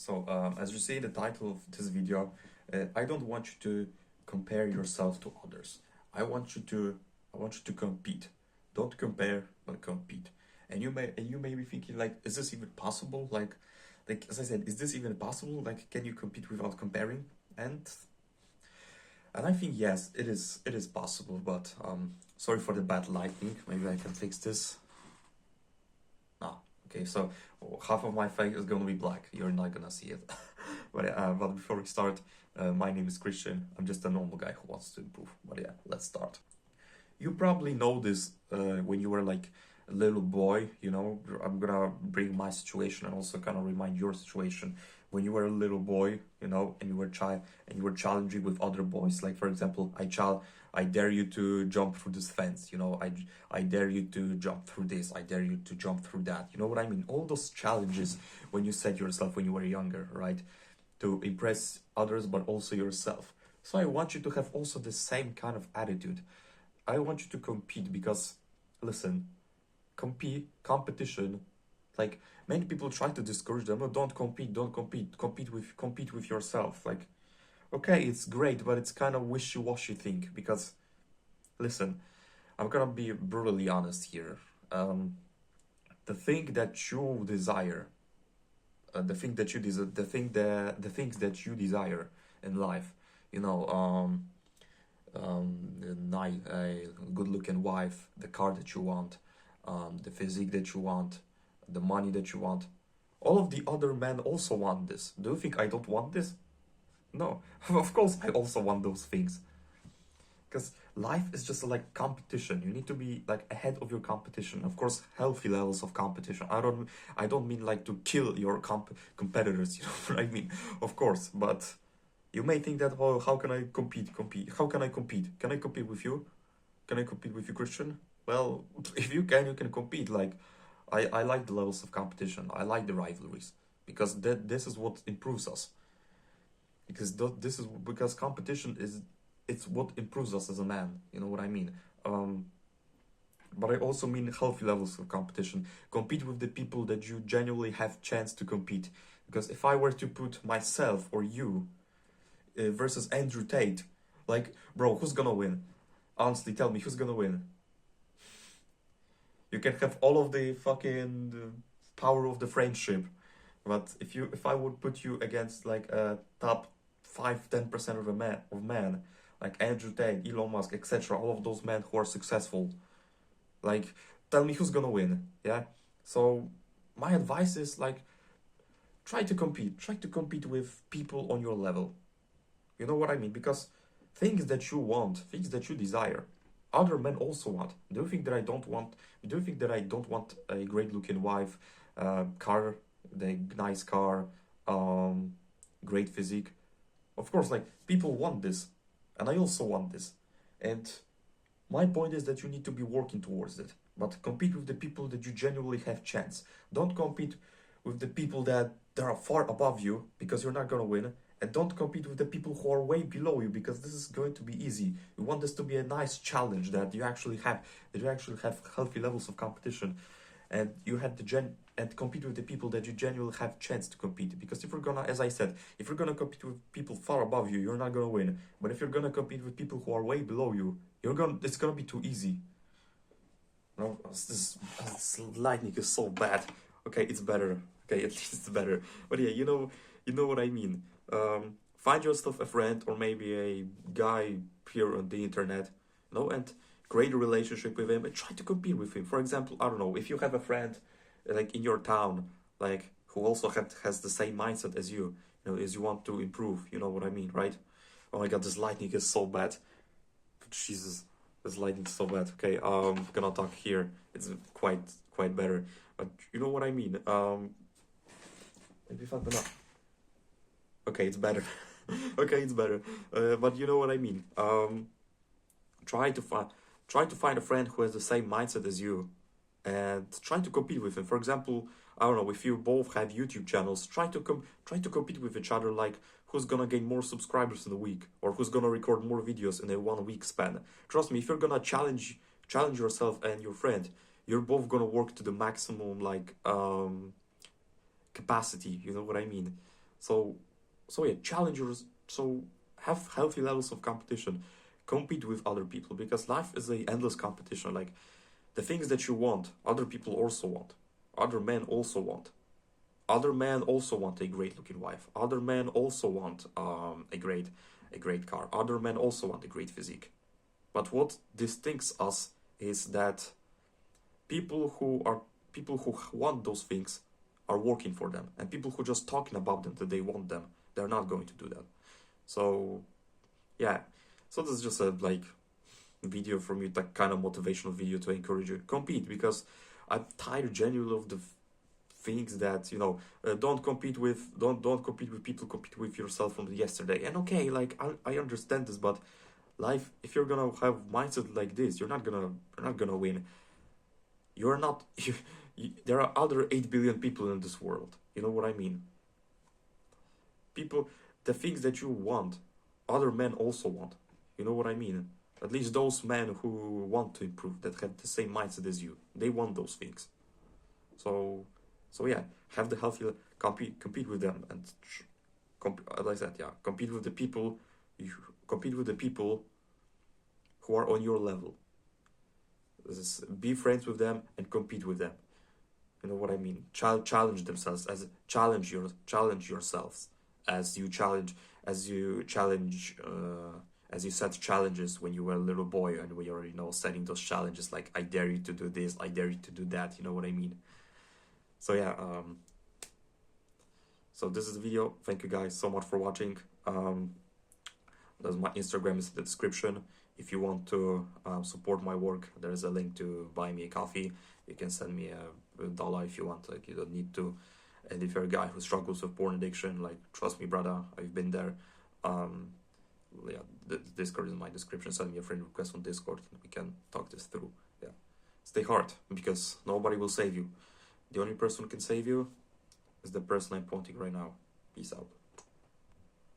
As you see in the title of this video, I don't want you to compare yourself to others. I want you to, I want you to compete. Don't compare, but compete. And you may be thinking like, is this even possible? Like as I said, is this even possible? Like, can you compete without comparing? And and I think yes, it is possible. But sorry for the bad lighting. Maybe I can fix this. Ah, okay, so half of my face is gonna be black. You're not gonna see it. But before we start, my name is Christian. I'm just a normal guy who wants to improve. But yeah, let's start. You probably know this when you were like a little boy, you know. I'm gonna bring my situation and also kind of remind your situation when you were a little boy, you know, and you were challenging with other boys. Like for example, I dare you to jump through this fence, you know. I dare you to jump through this. I dare you to jump through that. You know what I mean? All those challenges when you set yourself when you were younger, right? To impress others, but also yourself. So I want you to have also the same kind of attitude. I want you to compete because, listen, competition, like many people try to discourage them. Oh, don't compete, compete with yourself. Like, okay, it's great, but it's kind of wishy-washy thing because, listen, I'm gonna be brutally honest here. The thing that you desire, the things that you desire in life, you know, a good-looking wife, the car that you want, the physique that you want, the money that you want. All of the other men also want this. Do you think I don't want this? No, of course I also want those things. Because life is just like competition. You need to be like ahead of your competition. Of course, healthy levels of competition. I don't mean like to kill your competitors. You know what I mean? Of course, but you may think that, oh, how can I compete? How can I compete? Can I compete with you? Can I compete with you, Christian? Well, if you can compete. Like, I like the levels of competition. I like the rivalries because this is what improves us. Because this is because competition is it's what improves us as a man. You know what I mean? But I also mean healthy levels of competition. Compete with the people that you genuinely have chance to compete. Because if I were to put myself or you versus Andrew Tate, like, bro, who's gonna win? Honestly, tell me, who's gonna win? You can have all of the fucking power of the friendship, but if I would put you against like a top 5-10% of man, like Andrew Tate, Elon Musk, etc., all of those men who are successful, like, tell me who's gonna win, yeah? So my advice is like, try to compete with people on your level. You know what I mean? Because things that you want, things that you desire, other men also want. Do you think that I don't want? Do you think that I don't want a great-looking wife, car, the nice car, um, great physique? Of course, like people want this, and I also want this. And my point is that you need to be working towards it. But compete with the people that you genuinely have chance. Don't compete with the people that are far above you because you're not gonna win. And don't compete with the people who are way below you because this is going to be easy. You want this to be a nice challenge that you actually have healthy levels of competition, and you have and compete with the people that you genuinely have chance to compete. Because if you're gonna, as I said, if you're gonna compete with people far above you, you're not gonna win. But if you're gonna compete with people who are way below you, it's gonna be too easy. No, this lightning is so bad. Okay, it's better. Okay, at least it's better. But yeah, you know what I mean. Find yourself a friend or maybe a guy here on the internet, you know, and create a relationship with him and try to compete with him. For example, I don't know, if you have a friend like in your town, like who also has the same mindset as you know, as you want to improve. You know what I mean, right? Oh my god, this lightning is so bad. Jesus, this lighting's so bad. Okay, gonna talk here. It's quite better. But you know what I mean. Maybe fuck enough. Okay, it's better. Okay, it's better. But you know what I mean. Try to find try to find a friend who has the same mindset as you, and try to compete with him. For example, I don't know, if you both have YouTube channels, try to compete with each other. Like, who's gonna gain more subscribers in a week, or who's gonna record more videos in a 1 week span. Trust me, if you're gonna challenge yourself and your friend, you're both gonna work to the maximum, like, capacity. You know what I mean? So yeah, challengers. So have healthy levels of competition, compete with other people, because life is a endless competition. Like the things that you want, other people also want, other men also want. Other men also want a great looking wife. Other men also want a great car. Other men also want a great physique. But what distincts us is that people who are people who want those things are working for them, and people who just talking about them that they want them, they're not going to do that. So yeah, so this is just a like video from you, that kind of motivational video to encourage you compete, because I'm tired genuinely of the things that don't compete with people, compete with yourself from yesterday. And okay, like I understand this, but life, if you're gonna have mindset like this, you're not gonna win. You're not there are other 8 billion people in this world, you know what I mean? People, the things that you want, other men also want, you know what I mean? At least those men who want to improve, that have the same mindset as you, they want those things. So so yeah, have the healthy, compete with them, and as I said, yeah, compete with the people. You compete with the people who are on your level. Be friends with them and compete with them. You know what I mean? Challenge themselves, as challenge yourselves, as you challenge as you challenge as you set challenges when you were a little boy, and we already know setting those challenges, like I dare you to do this, I dare you to do that. You know what I mean? So yeah, so this is the video. Thank you guys so much for watching. There's my Instagram is in the description. If you want to support my work, there's a link to buy me a coffee. You can send me a dollar if you want. Like, you don't need to. And if you're a guy who struggles with porn addiction, like, trust me, brother, I've been there. Yeah, the Discord is in my description. Send me a friend request on Discord, and we can talk this through. Yeah, stay hard, because nobody will save you. The only person who can save you is the person I'm pointing right now. Peace out.